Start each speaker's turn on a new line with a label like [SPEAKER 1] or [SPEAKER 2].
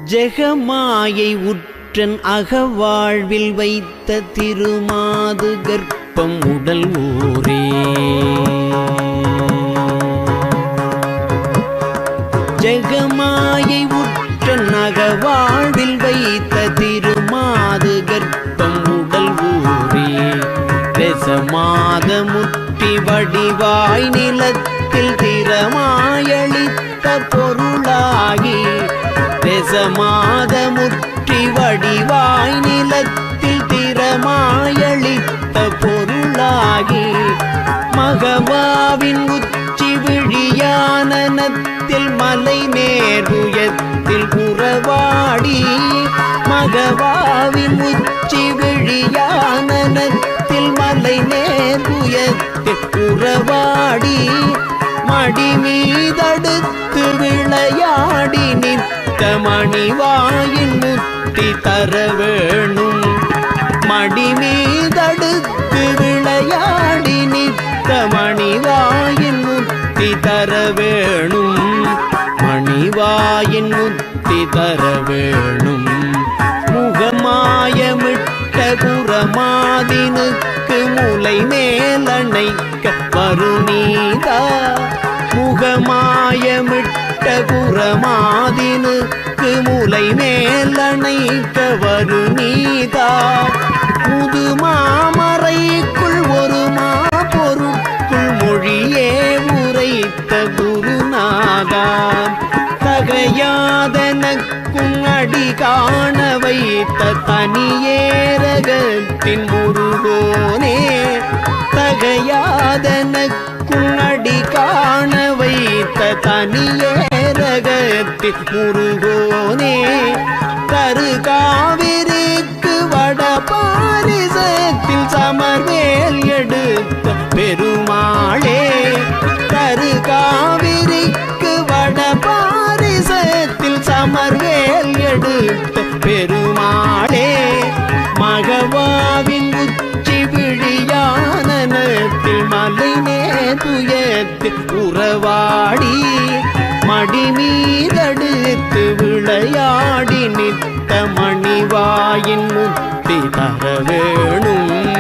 [SPEAKER 1] ஜெகமாயை உற்றன் அகவாழ்வில் வைத்த திருமாது கர்ப்பம் உடல் ஊரே. ஜெகமாயை உற்றன் அகவாழ்வில் வைத்த திருமாது கர்ப்பம் உடல் ஊரே. ரசமாத முற்றி வடிவாய் நிலத்தில் திறமாயளித்த பொருளாகி. ரசமாத முற்றி வடிவாய் நிலத்தில் திறமாயளித்த பொருளாகி. மகவாவின் உச்சி விழியானனத்தில் மலை நேருயத்தில் உறவாடி. மகவாவின் உச்சி விழியானனத்தில் மலை நேருயத்தில் உறவாடி. மடி மீதடுத்து விளையாடி நிற்க மணிவாயின் முத்தி தர வேணும். மடி மீதடுத்து விளையாடி நிற்க மணிவாயின் முத்தி தர வேணும். மணிவாயின் முத்தி தர வேணும். முகமாயமிட்ட குரமாதினுக்கு முலை மேலணைக்க வருநீதா. முகமாயமிட்ட குரமாதினுக்கு முலை மேலணைக்க வருநீதா. முதுமாமறைக்குள் ஒரு மாபொருட்குள் மொழியே உரைத்த குருநாதா. தகையாதனக்கும் அடி காண வைத்த தனியேரகத்தின் முருகோனே. தகையாதனக்கும் அடி காண வைத்த தனியேரகத்தின் முருகோனே. கரு காவிரிக்கு வட பாரிசத்தில் சமர்வேல் எடுத்த பெருமாளே. கரு காவிரிக்கு வட பாரிசத்தில் சமர்வேல் எடுத்த பெருமாளே. மகவாவின் உச்சி விழியானனத்தில் மலை நேதுயத்தில் உறவாடி. மடி மீதடுத்து விளையாடி நிற்க மணிவாயின் முத்தி தர வேணும்.